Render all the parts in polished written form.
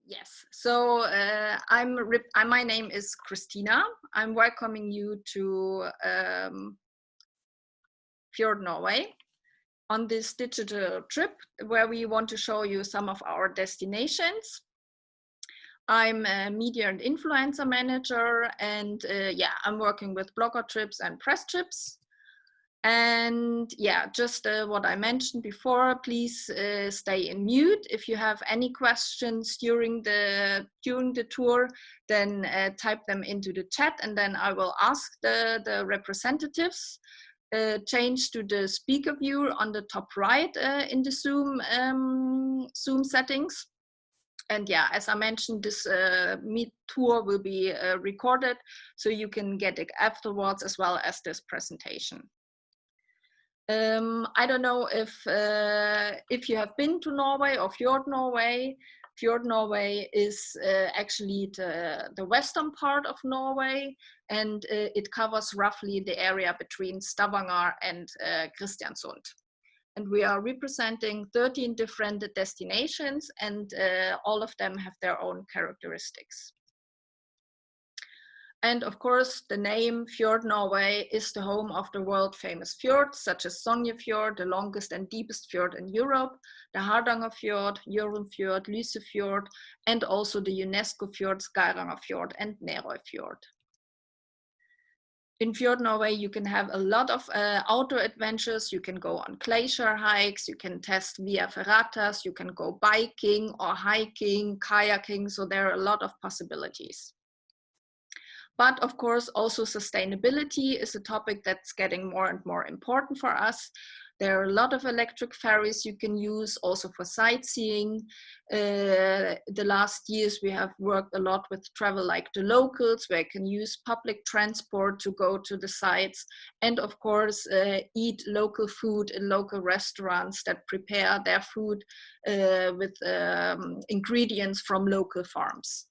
Yes, so my name is Christina. I'm welcoming you to Fjord Norway on this digital trip where we want to show you some of our destinations. I'm a media and influencer manager, and yeah, I'm working with blogger trips and press trips. And yeah, just what I mentioned before, please stay in mute. If you have any questions during the tour, then type them into the chat, and then I will ask the representatives. Change to the speaker view on the top right in the Zoom settings. And yeah, as I mentioned, this Meet tour will be recorded, so you can get it afterwards as well as this presentation. I don't know if you have been to Norway or Fjord Norway. Fjord Norway is actually the western part of Norway, and it covers roughly the area between Stavanger and Kristiansund. And we are representing 13 different destinations, and all of them have their own characteristics. And of course, the name Fjord Norway is the home of the world famous fjords, such as Sognefjord, the longest and deepest fjord in Europe, the Hardangerfjord, Hjørundfjord, Lysefjord, and also the UNESCO fjords Geirangerfjord and Nærøyfjord. In Fjord Norway, you can have a lot of outdoor adventures. You can go on glacier hikes, you can test via ferratas, you can go biking or hiking, kayaking, so there are a lot of possibilities. But of course, also sustainability is a topic that's getting more and more important for us. There are a lot of electric ferries you can use also for sightseeing. The last years we have worked a lot with Travel Like the Locals, where you can use public transport to go to the sites, and of course eat local food in local restaurants that prepare their food with ingredients from local farms.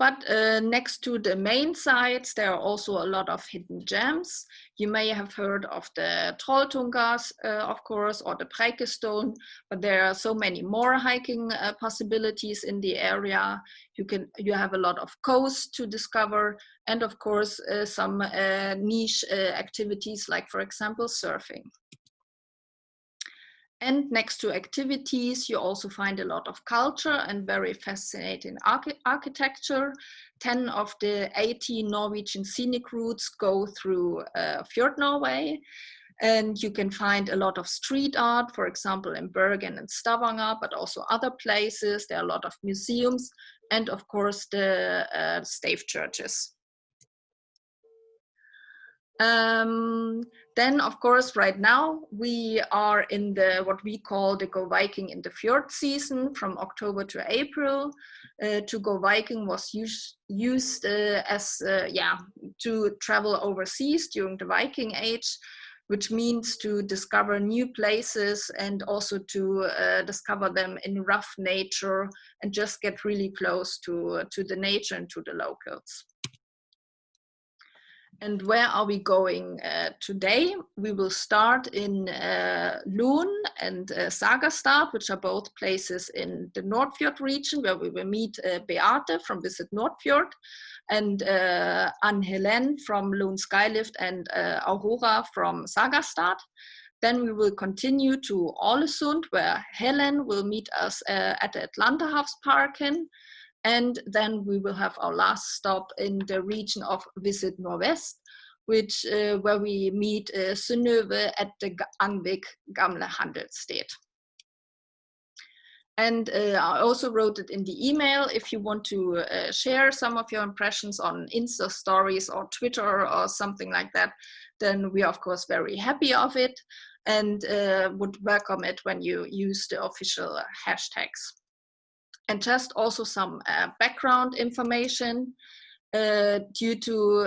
But next to the main sites, there are also a lot of hidden gems. You may have heard of the Trolltungas, of course, or the Preikestone, but there are so many more hiking possibilities in the area. You have a lot of coast to discover, and of course, some niche activities like, for example, surfing. And next to activities, you also find a lot of culture and very fascinating architecture. 10 of the 18 Norwegian scenic routes go through Fjord Norway. And you can find a lot of street art, for example, in Bergen and Stavanger, but also other places. There are a lot of museums, and of course, the stave churches. Then, of course, right now we are in what we call the Go Viking in the Fjord season from October to April. To go Viking was used to travel overseas during the Viking Age, which means to discover new places and also to discover them in rough nature and just get really close to the nature and to the locals. And where are we going today? We will start in Loen and Sagastad, which are both places in the Nordfjord region, where we will meet Beate from Visit Nordfjord, and Anne-Helene from Loen Skylift, and Aurora from Sagastad. Then we will continue to Ålesund, where Helen will meet us at the Atlanterhavsparken. And then we will have our last stop in the region of Visit Nordvest, where we meet Synnøve at the Angvik Gamle Handelssted. And I also wrote it in the email. If you want to share some of your impressions on Insta stories or Twitter or something like that, then we are of course very happy of it and would welcome it when you use the official hashtags. And just also some background information due to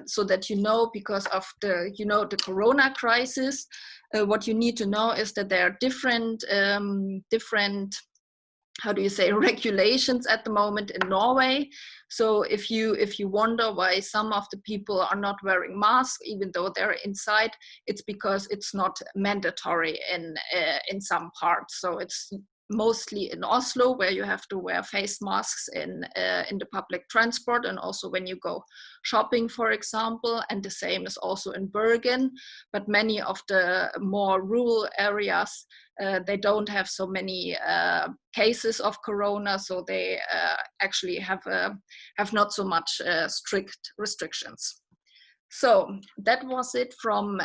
so that you know, because of the Corona crisis, what you need to know is that there are different how do you say, regulations at the moment in Norway. So if you wonder why some of the people are not wearing masks even though they're inside, it's because it's not mandatory in some parts. So it's mostly in Oslo, where you have to wear face masks in the public transport and also when you go shopping, for example. And the same is also in Bergen. But many of the more rural areas, they don't have so many cases of corona, so they actually have not so much strict restrictions. So that was it from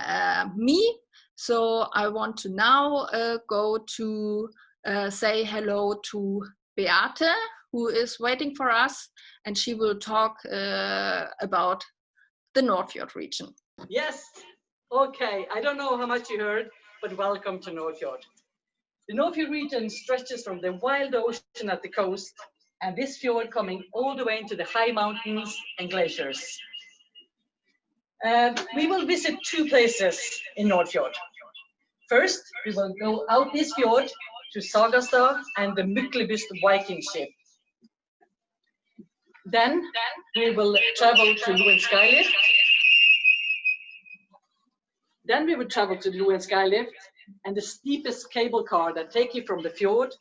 me. So I want to now go to say hello to Beate, who is waiting for us, and she will talk about the Nordfjord region. Yes, okay, I don't know how much you heard, but welcome to Nordfjord. The Nordfjord region stretches from the wild ocean at the coast, and this fjord coming all the way into the high mountains and glaciers. We will visit two places in Nordfjord. First, we will go out this fjord to Sagastad and the Myklebust Viking ship. Then we will travel to Loen Skylift. Then we will travel to Loen Skylift and the steepest cable car that take you from the fjord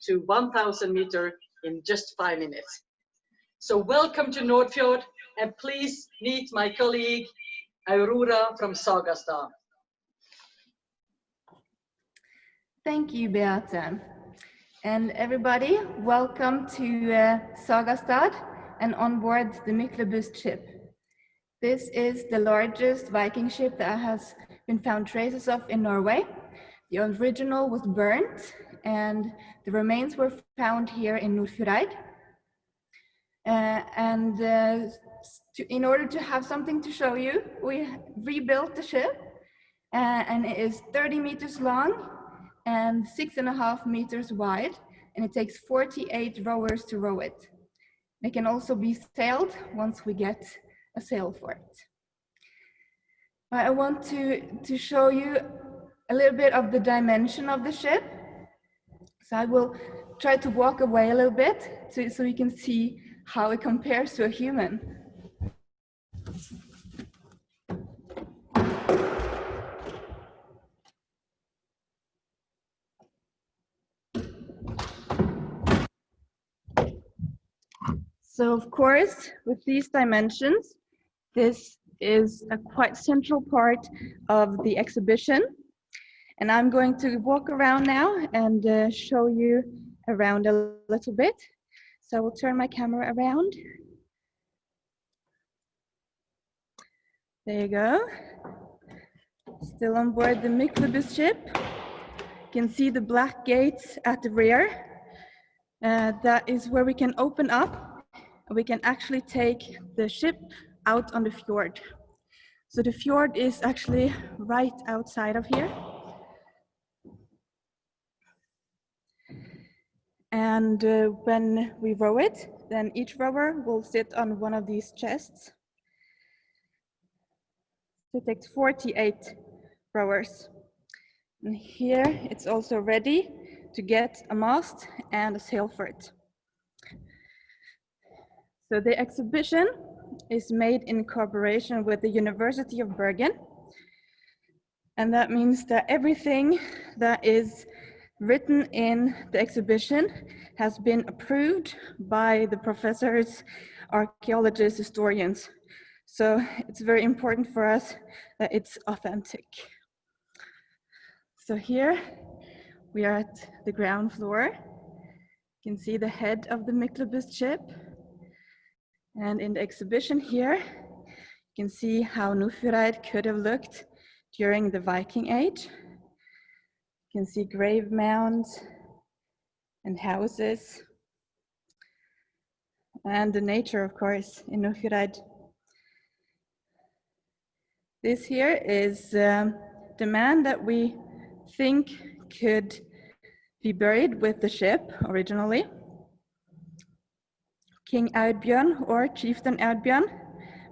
to 1,000 meters in just 5 minutes. So welcome to Nordfjord, and please meet my colleague Aurora from Sagastad. Thank you, Beate. And everybody, welcome to Sagastad and on board the Myklebust ship. This is the largest Viking ship that has been found traces of in Norway. The original was burnt and the remains were found here in Nordfjordeid. In order to have something to show you, we rebuilt the ship and it is 30 meters long and 6.5 meters wide, and it takes 48 rowers to row it. It can also be sailed once we get a sail for it. I want to show you a little bit of the dimension of the ship. So I will try to walk away a little bit so you can see how it compares to a human. So of course, with these dimensions, this is a quite central part of the exhibition. And I'm going to walk around now and show you around a little bit. So I will turn my camera around. There you go. Still on board the Myklebust ship. You can see the black gates at the rear. That is where we can open up. We can actually take the ship out on the fjord. So the fjord is actually right outside of here. And when we row it, then each rower will sit on one of these chests. It takes 48 rowers. And here it's also ready to get a mast and a sail for it. So the exhibition is made in cooperation with the University of Bergen. And that means that everything that is written in the exhibition has been approved by the professors, archaeologists, historians. So it's very important for us that it's authentic. So here we are at the ground floor. You can see the head of the Myklebust ship. And in the exhibition here, you can see how Nordfjordeid could have looked during the Viking Age. You can see grave mounds and houses. And the nature, of course, in Nordfjordeid. This here is the man that we think could be buried with the ship originally. King Eidbjørn or Chieftain Eidbjørn,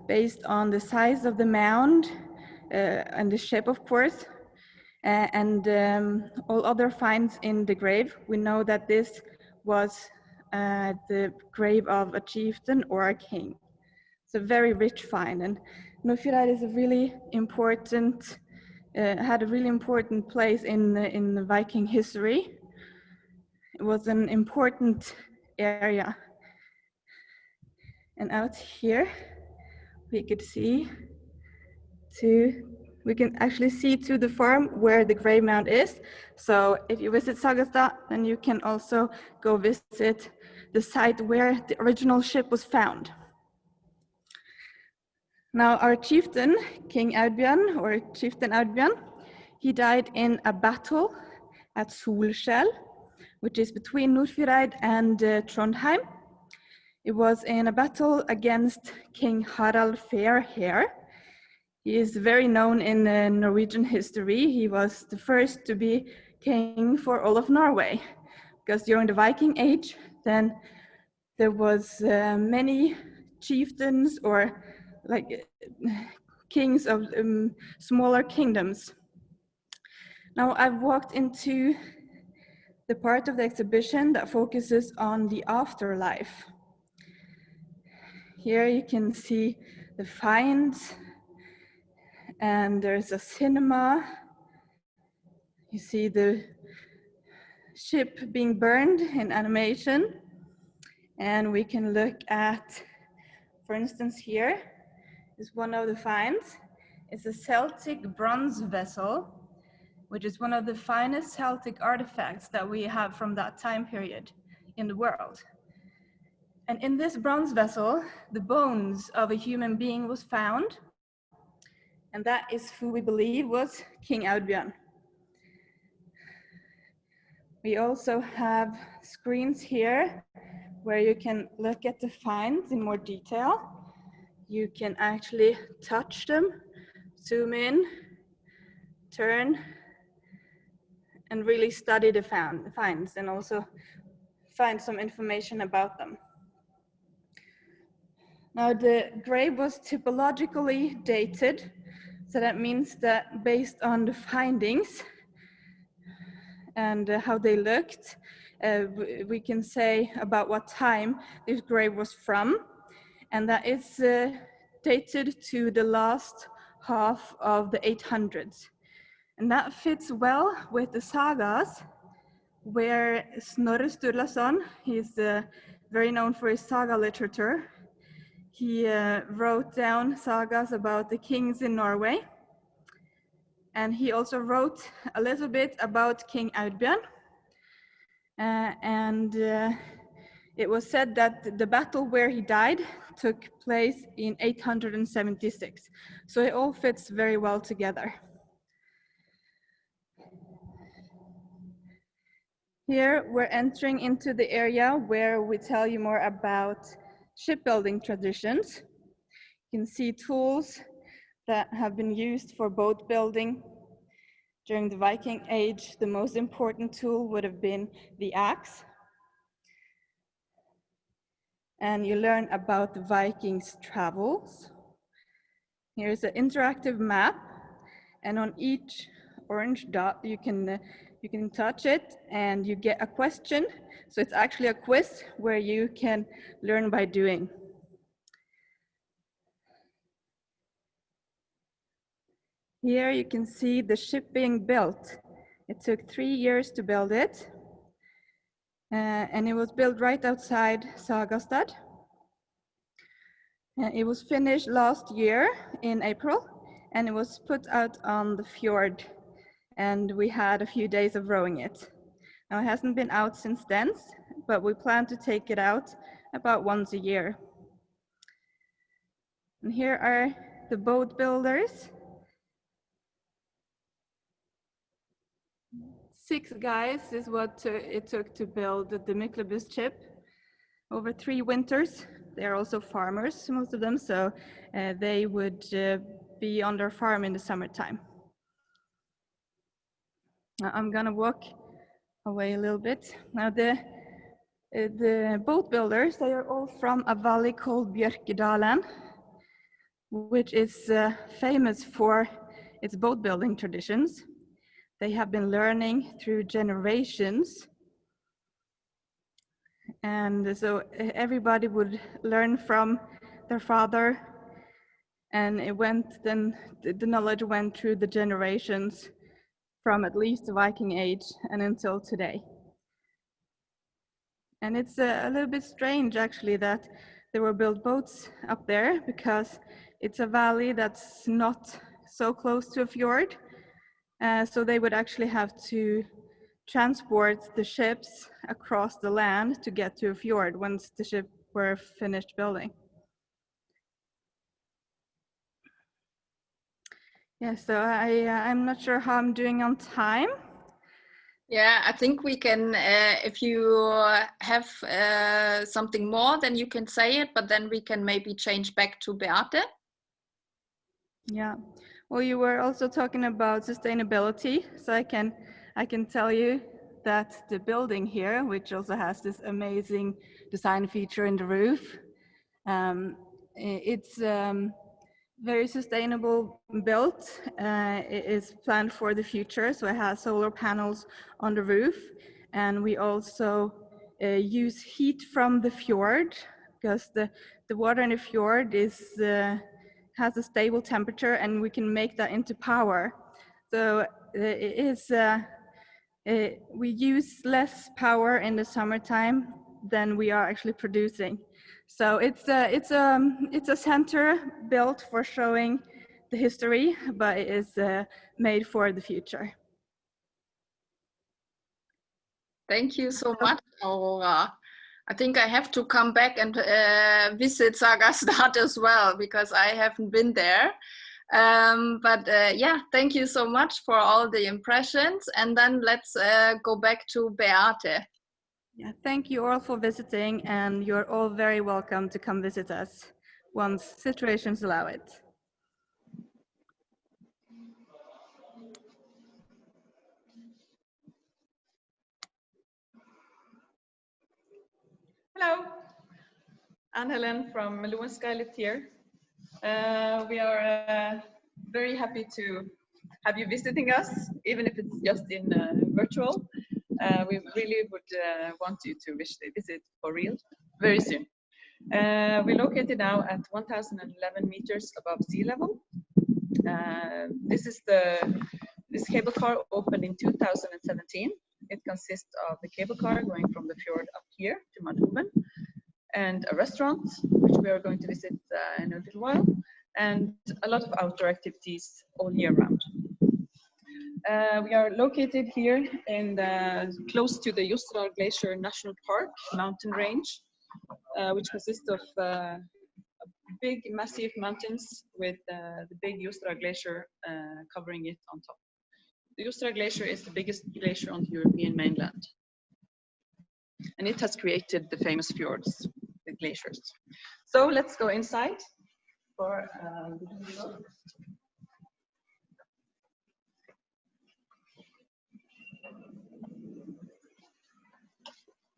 based on the size of the mound and the ship, of course, and all other finds in the grave. We know that this was the grave of a chieftain or a king. It's a very rich find, and Nordfjordeid is a really important, had a really important place in the Viking history. It was an important area. And out here, we could see we can actually see to the farm where the grave mound is. So if you visit Sagastad, then you can also go visit the site where the original ship was found. Now our chieftain, King Audbjørn, or Chieftain Audbjørn, he died in a battle at Solskjell, which is between Nordfjordeid and Trondheim. It was in a battle against King Harald Fairhair. He is very known in Norwegian history. He was the first to be king for all of Norway, because during the Viking Age, then there was many chieftains or like kings of smaller kingdoms. Now I've walked into the part of the exhibition that focuses on the afterlife. Here you can see the finds, and there's a cinema. You see the ship being burned in animation. And we can look at, for instance, here is one of the finds. It's a Celtic bronze vessel, which is one of the finest Celtic artifacts that we have from that time period in the world. And in this bronze vessel, the bones of a human being was found, and that is who we believe was King Audbjørn. We also have screens here where you can look at the finds in more detail. You can actually touch them, zoom in, turn, and really study the finds and also find some information about them. Now the grave was typologically dated, so that means that based on the findings and how they looked, we can say about what time this grave was from, and that is dated to the last half of the 800s. And that fits well with the sagas, where Snorre Sturlason, he's very known for his saga literature. He wrote down sagas about the kings in Norway. And he also wrote a little bit about King Audbjørn. It was said that the battle where he died took place in 876. So it all fits very well together. Here we're entering into the area where we tell you more about shipbuilding traditions. You can see tools that have been used for boat building. During the Viking Age, the most important tool would have been the axe. And you learn about the Vikings' travels. Here's an interactive map, and on each orange dot you can touch it and you get a question. So it's actually a quiz where you can learn by doing. Here you can see the ship being built. It took 3 years to build it. And it was built right outside Sagastad. It was finished last year in April, and it was put out on the fjord, and we had a few days of rowing it. Now it hasn't been out since then, but we plan to take it out about once a year. And here are the boat builders. 6 guys is what it took to build the Myklebust ship over 3 winters. They're also farmers, most of them, so they would be on their farm in the summertime. Now I'm gonna walk away a little bit. Now the boat builders, they are all from a valley called Bjørkedalen, which is famous for its boat building traditions. They have been learning through generations. And so everybody would learn from their father, and the knowledge went through the generations from at least the Viking Age and until today. And it's a little bit strange actually that there were built boats up there, because it's a valley that's not so close to a fjord. So they would actually have to transport the ships across the land to get to a fjord once the ship were finished building. Yeah, so I'm not sure how I'm doing on time. Yeah, I think we can, if you have something more, then you can say it, but then we can maybe change back to Beate. Yeah, well, you were also talking about sustainability, so I can tell you that the building here, which also has this amazing design feature in the roof, it's very sustainable built. It is planned for the future, so it has solar panels on the roof, and we also use heat from the fjord, because the water in the fjord has a stable temperature, and we can make that into power. So we use less power in the summertime than we are actually producing. So it's a center built for showing the history, but it is made for the future. Thank you so much, Aurora. I think I have to come back and visit Sagastad as well, because I haven't been there. But yeah, thank you so much for all the impressions. And then let's go back to Beate. Yeah, thank you all for visiting, and you're all very welcome to come visit us once situations allow it. Hello, Anne-Helen from Malou Skylift here. We are very happy to have you visiting us, even if it's just in virtual. We really would want you to visit for real very soon. We're located now at 1,011 meters above sea level. This cable car opened in 2017. It consists of the cable car going from the fjord up here to Mount and a restaurant, which we are going to visit in a little while, and a lot of outdoor activities all year round. We are located here in close to the Jostedal Glacier National Park mountain range, which consists of big, massive mountains with the big Jostedal Glacier covering it on top. The Jostedal Glacier is the biggest glacier on the European mainland, and it has created the famous fjords, the glaciers. So let's go inside for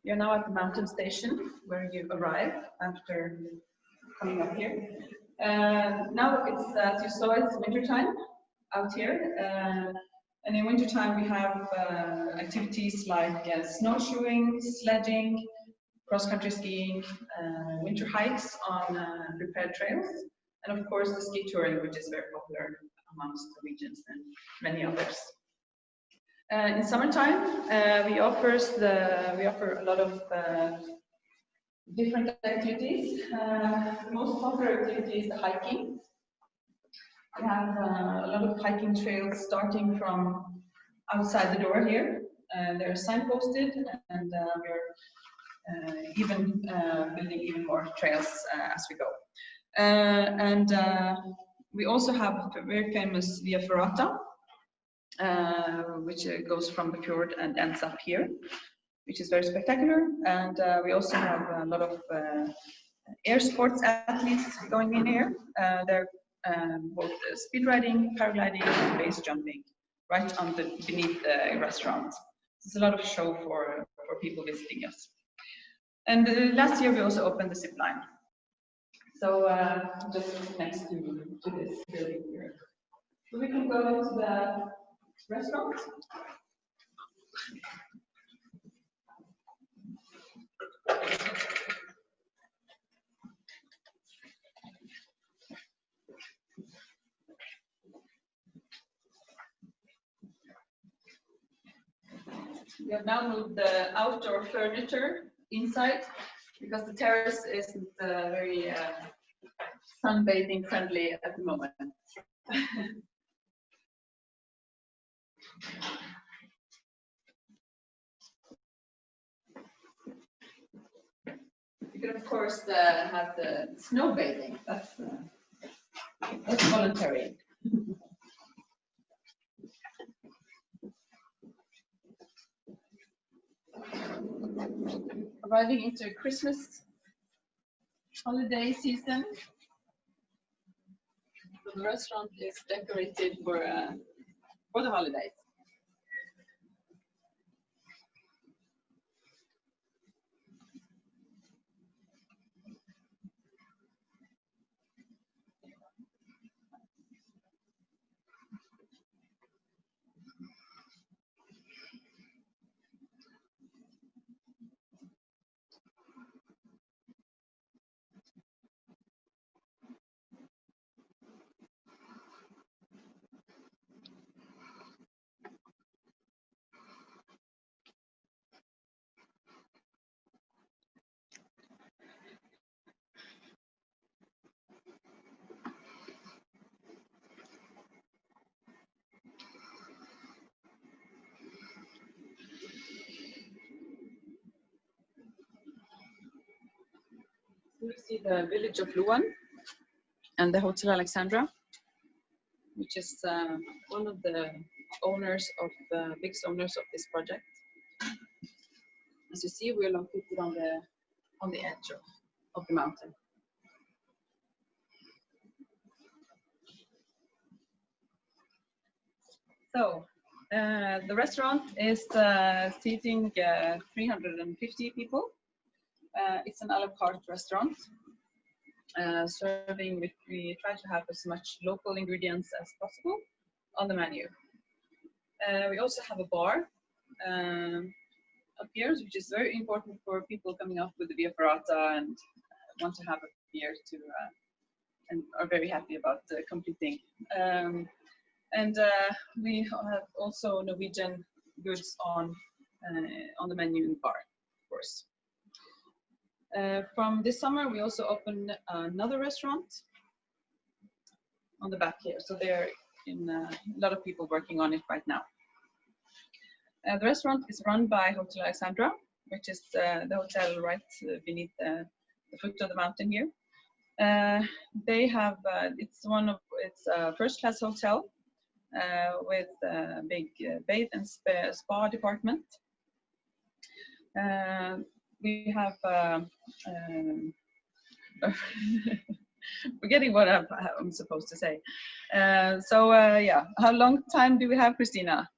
You're now at the mountain station where you arrive after coming up here. Now it's, as you saw, it's wintertime out here. And in wintertime we have activities like snowshoeing, sledding, cross-country skiing, winter hikes on prepared trails, and of course the ski touring, which is very popular amongst the regions and many others. In summertime, we offer a lot of different activities. The most popular activity is the hiking. We have a lot of hiking trails starting from outside the door here. They're signposted, and we're even building even more trails as we go. And we also have a very famous Via Ferrata, which goes from the fjord and ends up here, which is very spectacular. And we also have a lot of air sports athletes going in here. They're both speed riding, paragliding, and base jumping, right beneath the restaurant. It's a lot of show for people visiting us. And last year we also opened the zip line. So just next to this building here. So we can go into the restaurant. We have now moved the outdoor furniture inside because the terrace isn't very sunbathing friendly at the moment. You can of course have the snow bathing. That's voluntary. Arriving into Christmas holiday season. So the restaurant is decorated for the holidays. You see the village of Luan and the Hotel Alexandra, which is one of the biggest owners of this project. As you see, we're located on the edge of the mountain. So the restaurant is seating 350 people. It's an a la carte restaurant, we try to have as much local ingredients as possible on the menu. We also have a bar up here, which is very important for people coming up with the Via Ferrata and want to have a beer and are very happy about completing. We have also Norwegian goods on the menu in the bar, of course. From this summer, we also opened another restaurant on the back here. So there are a lot of people working on it right now. The restaurant is run by Hotel Alexandra, which is the hotel right beneath the foot of the mountain here. They have it's a first-class hotel with a big bathe and spa department. We have forgetting what I'm supposed to say. Yeah, how long time do we have, Christina?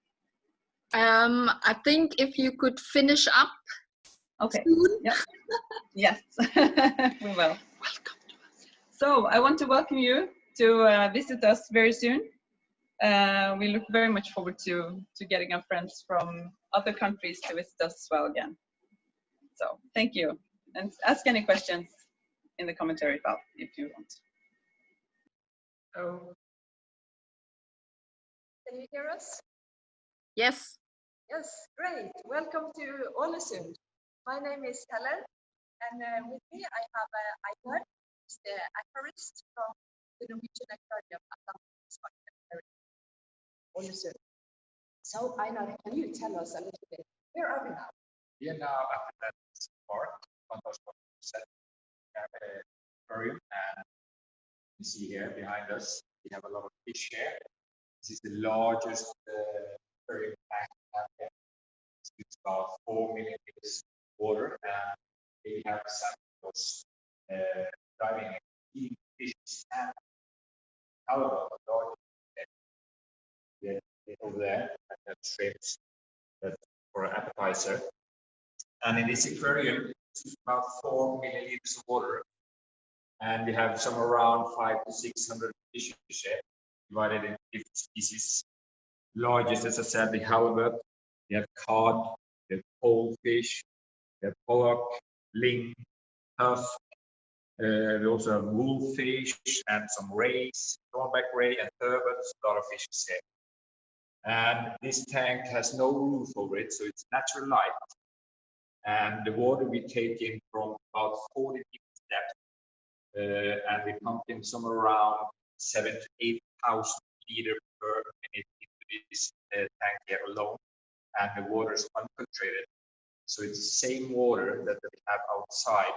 I think if you could finish up. Okay. Soon. Yep. Yes, we will. Welcome to us. So I want to welcome you to visit us very soon. We look very much forward to getting our friends from other countries to visit us as well again. So thank you, and ask any questions in the commentary file if you want. Oh. Can you hear us? Yes. Yes, great. Welcome to Ålesund. My name is Helen, and with me I have Einar, who's the aquarist from the Norwegian Aquarium at Ålesund. So Einar, can you tell us a little bit, where are we now? We are now at that park, aquarium, and you see here behind us, we have a lot of fish here. This is the largest aquarium tank we have here. It's about 4 million liters water, and we have samples diving in fish and however, over there, and that shrimps for an appetizer. And in this aquarium, it's about 4 milliliters of water, and we have some around 500 to 600 fishes divided in different species. Largest, as I said, the halibut, we have cod, we have goldfish, we have pollock, ling, tuff. We also have wolfish and some rays, thornback ray and turbot, a lot of fishes here. And this tank has no roof over it, so it's natural light. And the water we take in from about 40 meters depth, and we pump in somewhere around 7,000 to 8,000 liters per minute into this tank here alone, and the water is unfiltrated. So it's the same water that we have outside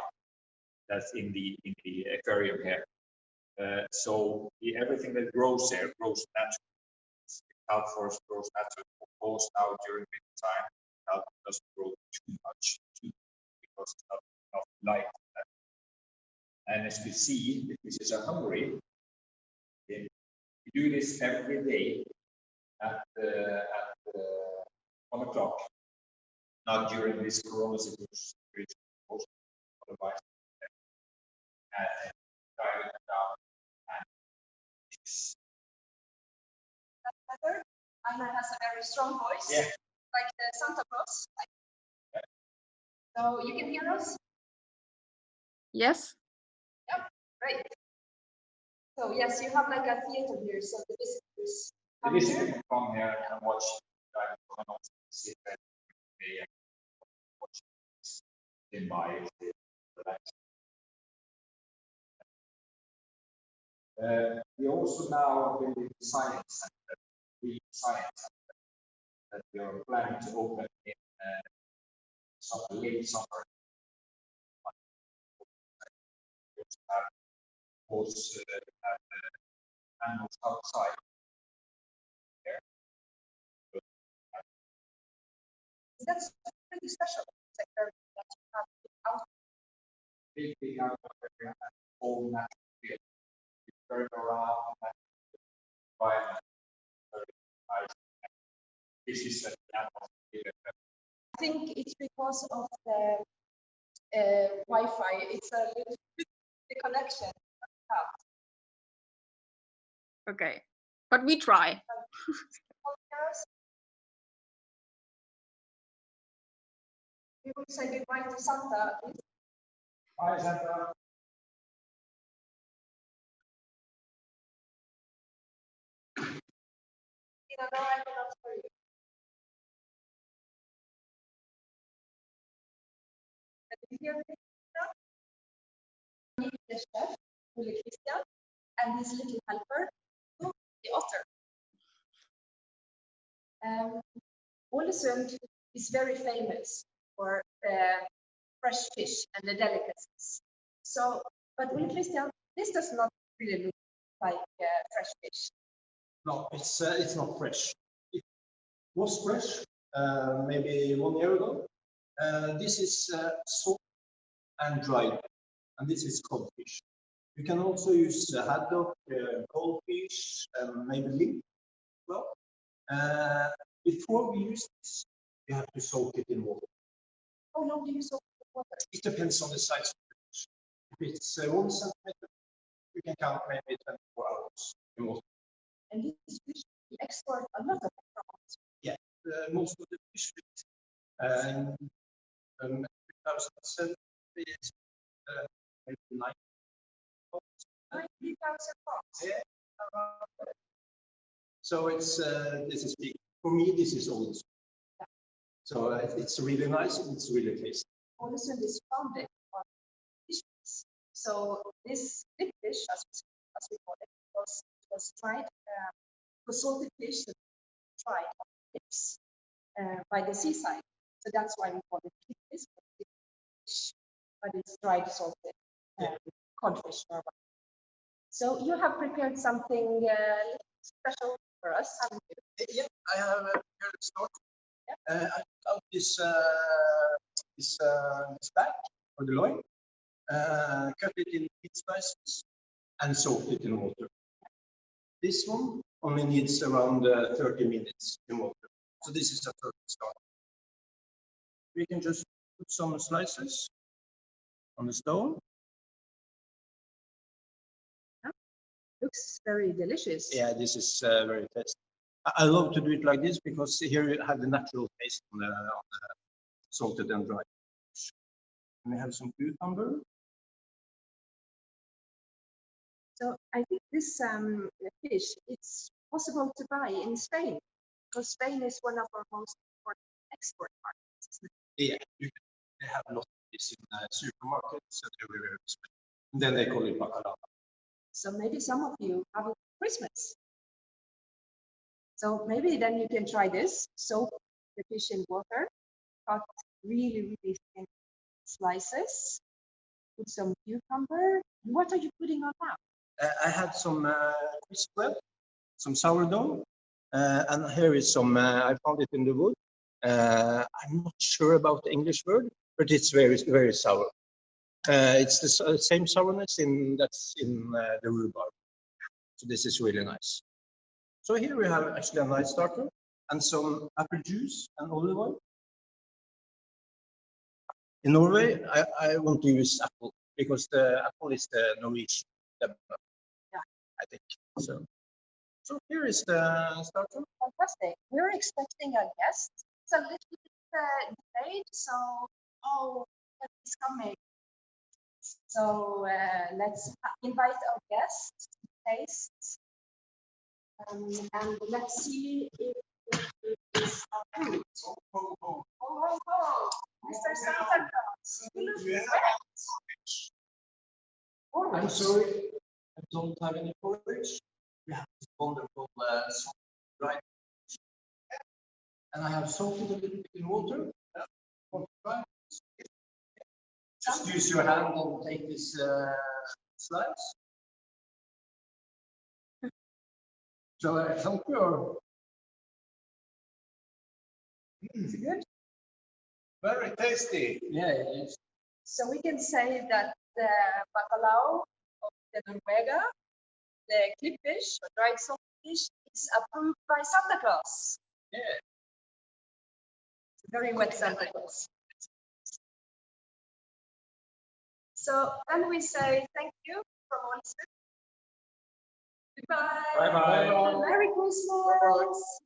that's in the aquarium here. So everything that grows there grows naturally. Cloud forest grows naturally. Of course, now during winter time, cloud doesn't grow too much because it's not enough light. And as we see, this is a Hungary. We do this every day at 1 o'clock, not during this corona situation, otherwise, and dive it down. And it's That's better. Anna has a very strong voice, yeah. like the Santa Claus. So you can hear us? Yes. Great. So yes, you have like a theater here, so the visitors The come visitor here. can come here and watch dive and also sit there and watch in by relax. We also now are building a science center, science center, that we are planning to open in late summer. We also have animals outside there. That's pretty special. Sector that you have out. Big outdoor area and all natural field. We turn around and environment very nice. This is an animal field. I think it's because of the Wi-Fi. It's a little bit the connection. Okay. But we try. We will say goodbye to Santa. Hi, Sandra. No, I cannot hear you. Can you hear me now? Meet the chef, Ole Christian, and his little helper, the otter. Ålesund is very famous for fresh fish and the delicacies. So, but Ole Christian, this does not really look like fresh fish. No, it's not fresh. It was fresh maybe 1 year ago. This is salt and dried, and this is codfish. You can also use haddock, goldfish, maybe link as well. Before we use this, you have to soak it in water. How long do you soak the water? It depends on the size of the fish. If it's 1 centimeter, you can count maybe 24 hours in water. And this fish, we export a lot of it from us. Yeah, most of the fish in 2007 is maybe 9. 90,000 pounds. Yeah. So it's this is big. For me, this is old. So it's really nice and it's really tasty. Ålesund is founded on fish. So this big fish, as we call it, was tried for salted fish tried on fish by the seaside. So that's why we call it fish, but it's dried salted codfish. So you have prepared something special for us, haven't you? Yeah, I have prepared a story. I took out this back or the loin, cut it in thin slices, and soaked it in water. This one only needs around 30 minutes in water. So this is a perfect start. We can just put some slices on the stone. Looks very delicious. Yeah, this is very tasty. I love to do it like this because here you have the natural taste on the salted and dried. And we have some cucumber. So I think this fish, it's possible to buy in Spain, because Spain is one of our most important export markets. Yeah, you can They have a lot of this in supermarkets, so they're very expensive. And then they call it bacalao. So maybe some of you have it for Christmas. So maybe then you can try this. Soak the fish in water, cut really, really thin slices, put some cucumber. What are you putting on now? I had some crisp bread, some sourdough, and here is some, I found it in the wood. I'm not sure about the English word, but it's very, very sour. It's the same sourness that's in the rhubarb. So this is really nice. So here we have actually a nice starter and some apple juice and olive oil. In Norway, I want to use apple because the apple is the Norwegian, I think. So here is the starter. Fantastic. We're expecting a guest. It's a little bit delayed, so he's coming. So let's invite our guest to taste, and let's see if it is approved. Oh, Mr. Santa Claus, you look wet. All right. I'm sorry, I don't have any porridge. We have this wonderful soft dried fish. And I have soaked it a little bit in water. Want to try? Just use your hand and take this slice. Shall I help you? Or? Is it good? Very tasty. Yeah, it is. So we can say that the bacalao of the Norwega, the clipfish or dried saltfish, is approved by Santa Claus. Yeah. It's a very wet Santa Claus. So then we say thank you from Ålesund. Goodbye. Bye-bye. Merry Christmas.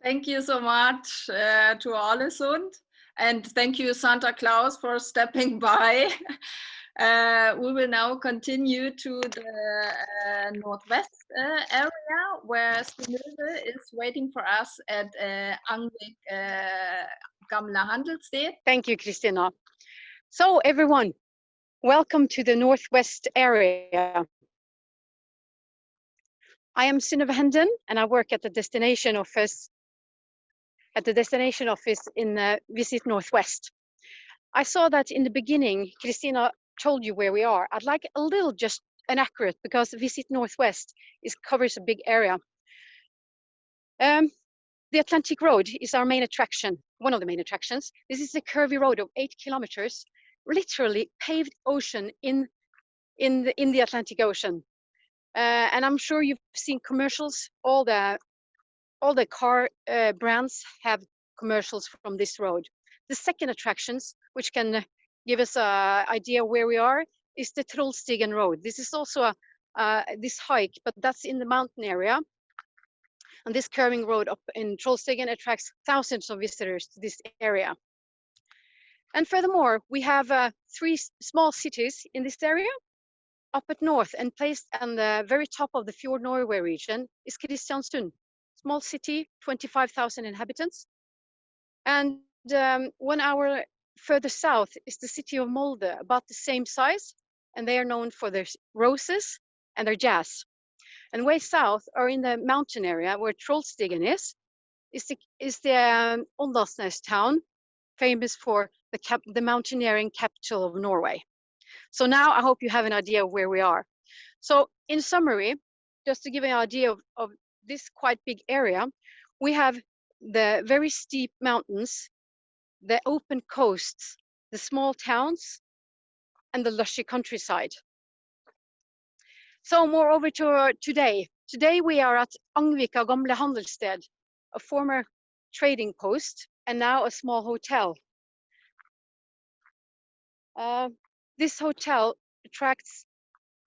Thank you so much to Ålesund, and thank you, Santa Claus, for stepping by. We will now continue to the northwest area where Synøve is waiting for us at Angvik Gamla Handelssted. Thank you, Christina. So everyone, welcome to the Northwest area. I am Synøve Henden and I work at the destination office in Visit Northwest. I saw that in the beginning, Christina told you where we are. I'd like a little just inaccurate because Visit Northwest covers a big area. The Atlantic Road is our main attraction, one of the main attractions. This is a curvy road of 8 kilometers, literally paved ocean in the Atlantic Ocean. And I'm sure you've seen commercials. All the car brands have commercials from this road. The second attractions, which can give us an idea where we are, is the Trollstigen Road. This is also this hike, but that's in the mountain area. And this curving road up in Trollstigen attracts thousands of visitors to this area. And furthermore, we have 3 small cities in this area. Up at north and placed on the very top of the Fjord Norway region is Kristiansund, small city, 25,000 inhabitants. And 1 hour further south is the city of Molde, about the same size, and they are known for their roses and their jazz. And way south, or in the mountain area where Trollstigen is the Åndalsnes town, famous for the mountaineering capital of Norway. So now I hope you have an idea of where we are. So in summary, just to give you an idea of this quite big area, we have the very steep mountains, the open coasts, the small towns, and the lushy countryside. So moreover to today. Today we are at Angvika Gamla Handelssted, a former trading post and now a small hotel. This hotel attracts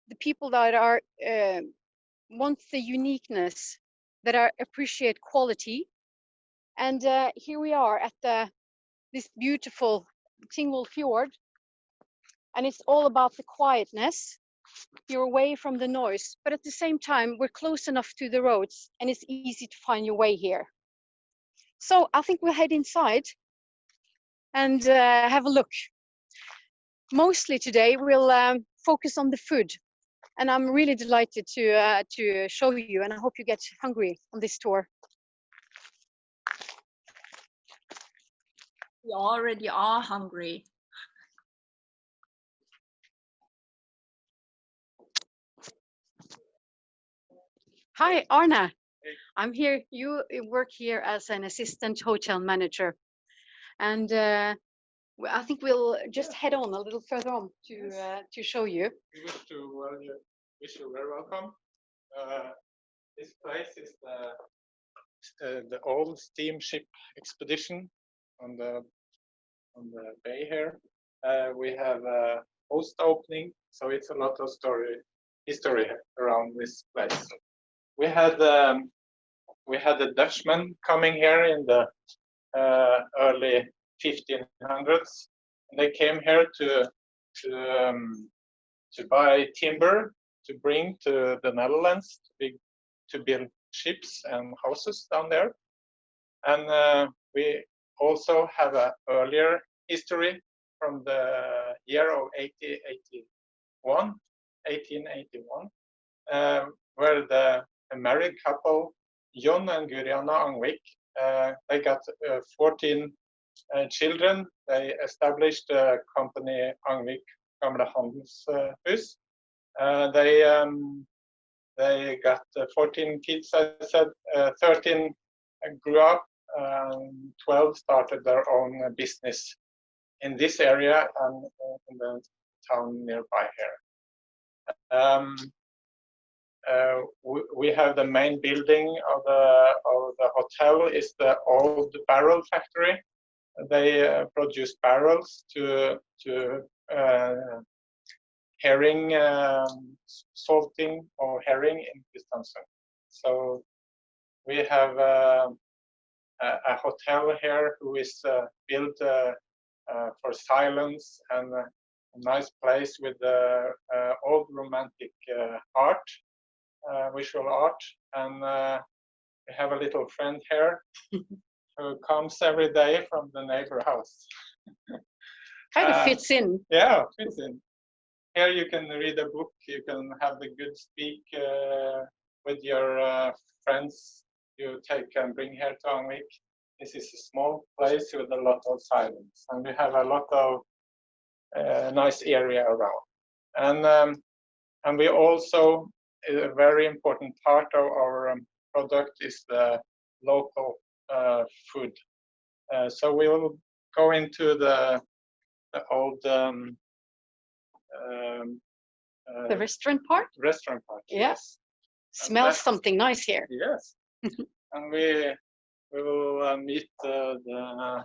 the people that are want the uniqueness, that appreciate quality. And here we are at this beautiful Tingvoll Fjord, and it's all about the quietness. You're away from the noise, but at the same time, we're close enough to the roads, and it's easy to find your way here. So I think we'll head inside and have a look. Mostly today we'll focus on the food, and I'm really delighted to show you, and I hope you get hungry on this tour. We already are hungry. Hi, Arna. I'm here. You work here as an assistant hotel manager, and I think we'll just head on a little further on to show you. We wish to wish you very welcome. This place is the old steamship expedition on the bay here. We have a post opening, so it's a lot of history around this place. We had a Dutchman coming here in the early 1500s. And they came here to buy timber to bring to the Netherlands to build ships and houses down there. And we also have an earlier history from the year of 1881, where the married couple John and Guriana Angvik, they got 14 children. They established the company Angvik Gamle Handelshus. They got 14 kids, I said. 13 grew up, 12 started their own business in this area and in the town nearby here. We have the main building of the hotel is the old barrel factory. They produce barrels to herring salting or herring in Kristiansund. So we have a hotel here who is built for silence and a nice place with old romantic art, visual art, and we have a little friend here who comes every day from the neighbor house. Kind of fits in. Yeah, fits in. Here you can read a book, you can have the good speak with your friends you take and bring here to Angvik. This is a small place with a lot of silence, and we have a lot of nice area around. And we also, a very important part of our product is the local food. So we will go into the old the restaurant part? Restaurant part. Yes. Smells something nice here. Yes. And we will meet the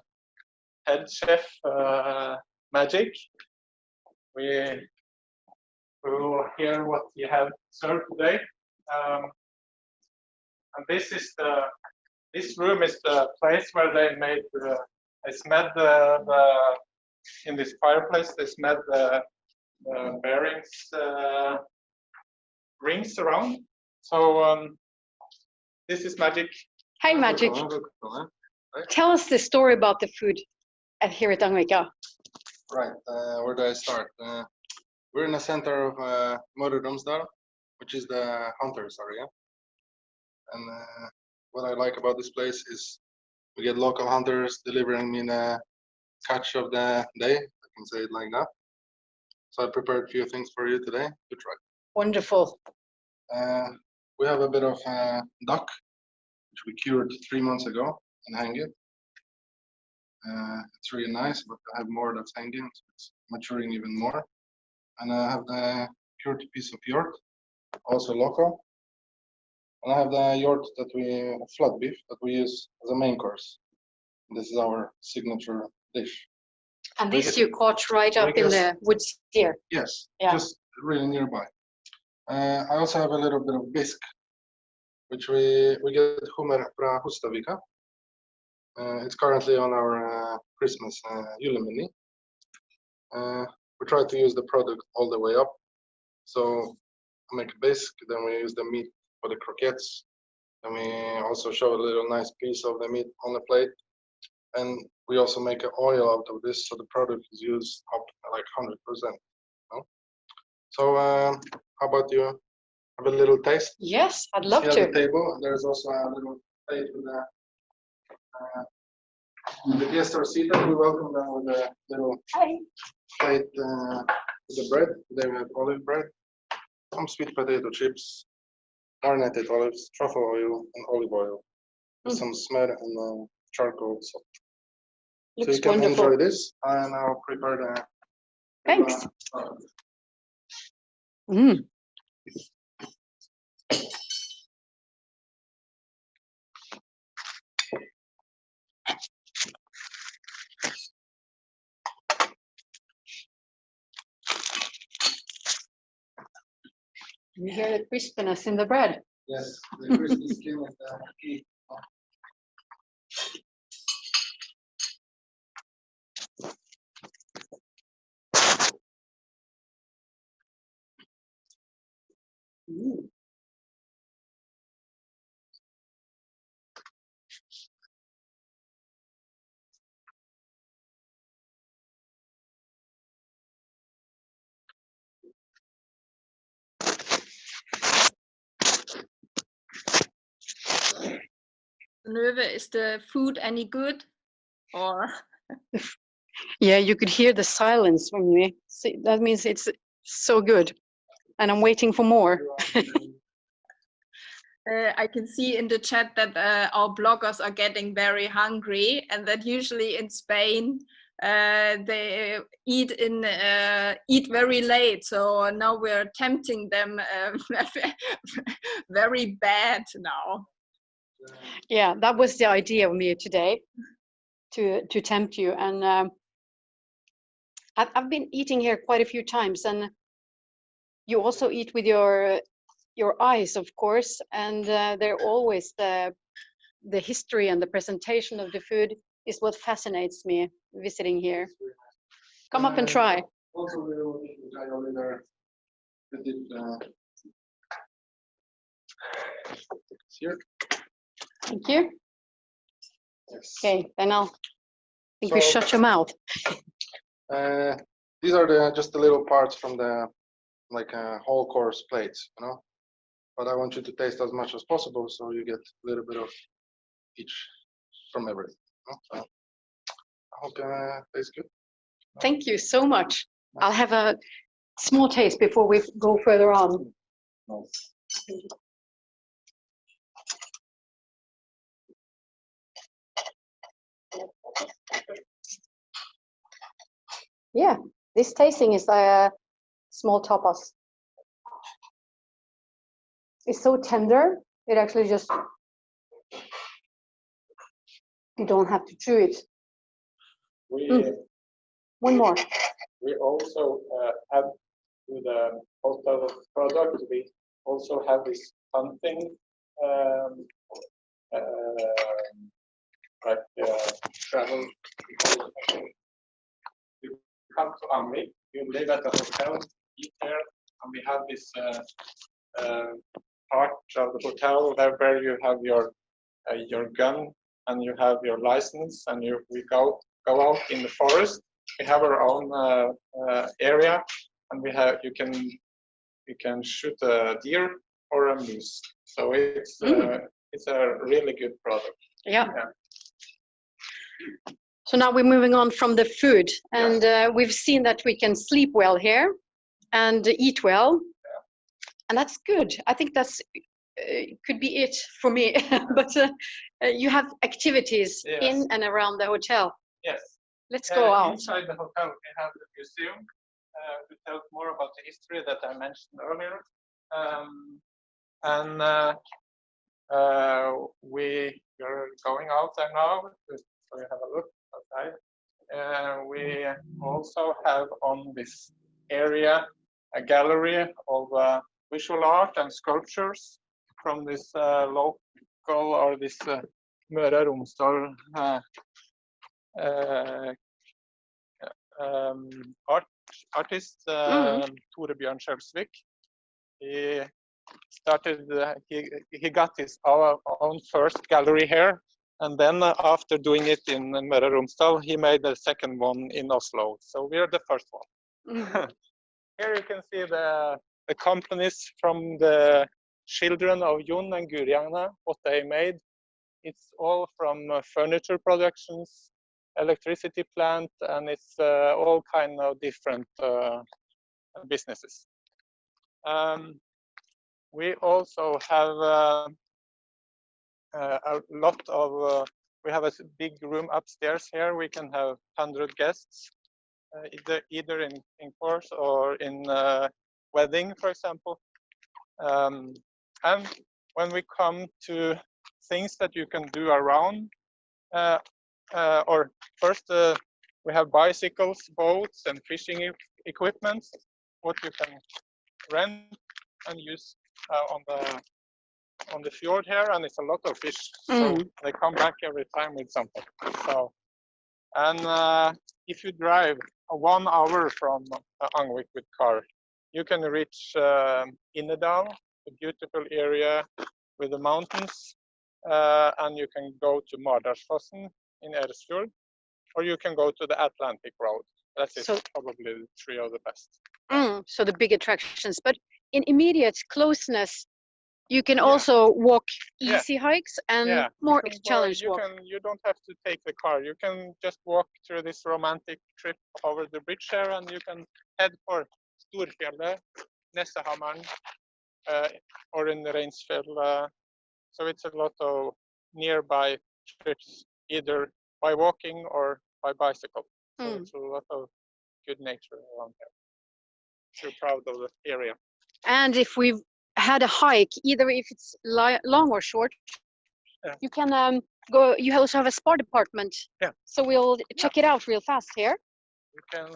head chef, Magic. We will hear what you have served today. And this room is the place where they made they smed in this fireplace. They smed the bearings rings around. So this is Magic. Hi, Magic. Tell us the story about the food here at Angvik. Right, where do I start? We're in the center of Møre og Romsdal, which is the hunters area. And what I like about this place is we get local hunters delivering me the catch of the day. I can say it like that. So I prepared a few things for you today to try. Wonderful. We have a bit of duck, which we cured 3 months ago and hang it. It's really nice, but I have more that's hanging, so it's maturing even more. And I have the cured piece of hjort, also local. And I have the hjort that flat beef that we use as a main course. This is our signature dish. And this you caught right up in the woods here? Yes, yeah. Just really nearby. I also have a little bit of bisque, which we get hummer from Hustadvika. It's currently on our Christmas julemenu. We try to use the product all the way up. So I make a bisque, then we use the meat for the croquettes. Then we also show a little nice piece of the meat on the plate. and we also make an oil out of this, so the product is used up like 100%. No? So how about you have a little taste? Yes, I'd love Here to. at the table, there's also a little plate with the guests are seated. We welcome them with a little plate with the bread. They have olive bread, some sweet potato chips, marinated olives, truffle oil, and olive oil, with some smear and charcoal salt. So Looks you can wonderful. enjoy this, and I'll prepare the. Thanks. Mm. You hear the crispiness in the bread. Yes, the crispy skin is the key. Synnøve, is the food any good? Or Yeah, you could hear the silence from me. See, that means it's so good. And I'm waiting for more. I can see in the chat that our bloggers are getting very hungry, and that usually in Spain they eat very late. So now we're tempting them very bad now. Yeah, that was the idea of me today, to tempt you. And I've been eating here quite a few times, and you also eat with your eyes, of course, and they're always the history and the presentation of the food is what fascinates me visiting here. Come up and try. Also, we will try over there with it here. Thank you. Yes. Okay, then I'll think we So- shut your mouth. These are just the little parts from the whole course plates, you know. But I want you to taste as much as possible, so you get a little bit of each from everything. You know? So I hope it tastes good. Thank you so much. I'll have a small taste before we go further on. Yeah, this tasting is a small tapas. It's so tender, it actually just, you don't have to chew it. One more. We also add to the hotel product, we also have this hunting travel. You come to Amvik, you live at the hotel, eat there, and we have this part of the hotel where you have your gun and you have your license, and we go out in the forest. We have our own area, and you can shoot a deer or a moose. So it's a really good product. Yeah. So now we're moving on from the food, and we've seen that we can sleep well here and eat well, and that's good. I think that's could be it for me. But you have activities in and around the hotel. Yes. Let's go out. Inside the hotel, we have the museum to tell more about the history that I mentioned earlier. We're going out there now, so you have a look outside. We also have on this area a gallery of visual art and sculptures from this local or this Møre og Romsdal artist, Tore Bjørn Skjølsvik. He started, he got his own first gallery here And then after doing it in Møre og Romsdal, he made the second one in Oslo. So we are the first one. Here you can see the companies from the children of Jon and Guri Agna, what they made. It's all from furniture productions, electricity plant, and it's all kind of different businesses. We also have a lot of, we have a big room upstairs here. We can have 100 guests, either in course or in wedding, for example. And when we come to things that you can do around, or first we have bicycles, boats, and fishing equipment, what you can rent and use on the fjord here, and it's a lot of fish, so they come back every time with something. So, and if you drive 1 hour from Angvik with car, you can reach Innedal, a beautiful area with the mountains, and you can go to Mardalsfossen in Eresfjord, or you can go to the Atlantic Road. That is probably the 3 of the best. So the big attractions, but in immediate closeness, you can also walk easy hikes and more challenged walk. You don't have to take the car. You can just walk through this romantic trip over the bridge here, and you can head for Storfjellet, Nessehammeren, or in Reinsfjell. So it's a lot of nearby trips, either by walking or by bicycle. So it's a lot of good nature around here. So proud of the area. And if we've had a hike, either if it's long or short, you can go. You also have a spa department. So we'll check it out real fast here. You can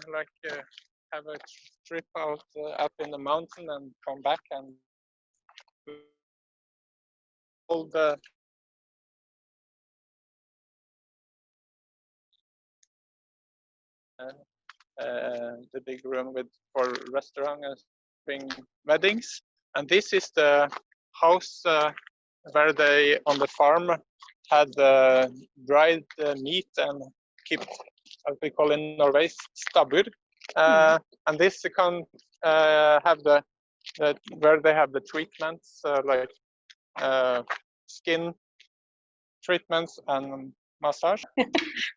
have a trip out up in the mountain and come back and all the big room for restaurant and weddings. And this is the house where they on the farm had dried meat and kept, as we call in Norway, stabbur. And this can have where they have the treatments like skin treatments and massage.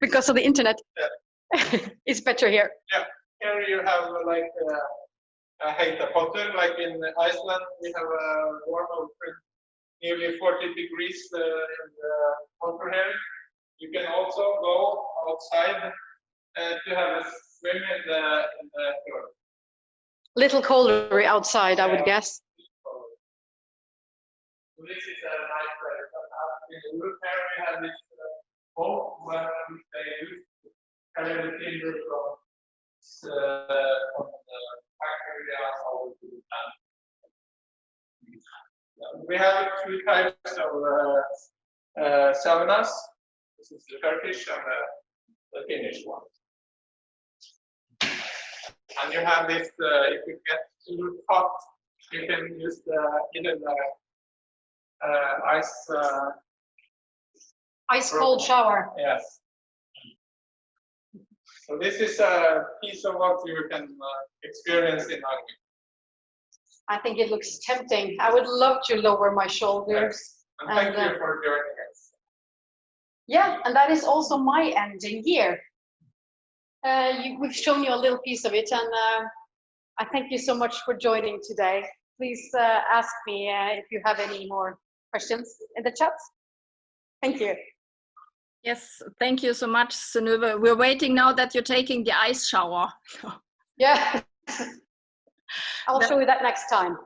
Because of the internet, it's better here. Yeah, here you have like a heita potter, like in Iceland, we have a warm of nearly 40 degrees in the potter here. You can also go outside to have a swim in the fjord. Little colder outside, I would guess. So this is a nice in the roof here we have this boat where they use to carry the timber from the factory over to the plant. We have 2 types of saunas. This is the Turkish and the Finnish one. And you have this, if you get too hot, you can use either the ice cold shower. Yes. So this is a piece of what you can experience in Angvik. I think it looks tempting. I would love to lower my shoulders. And thank you for joining us. Yeah, and that is also my ending here. We've shown you a little piece of it, and I thank you so much for joining today. Please ask me if you have any more questions in the chat. Thank you. Yes, thank you so much, Synnøve. We're waiting now that you're taking the ice shower. Yeah, I'll show you that next time.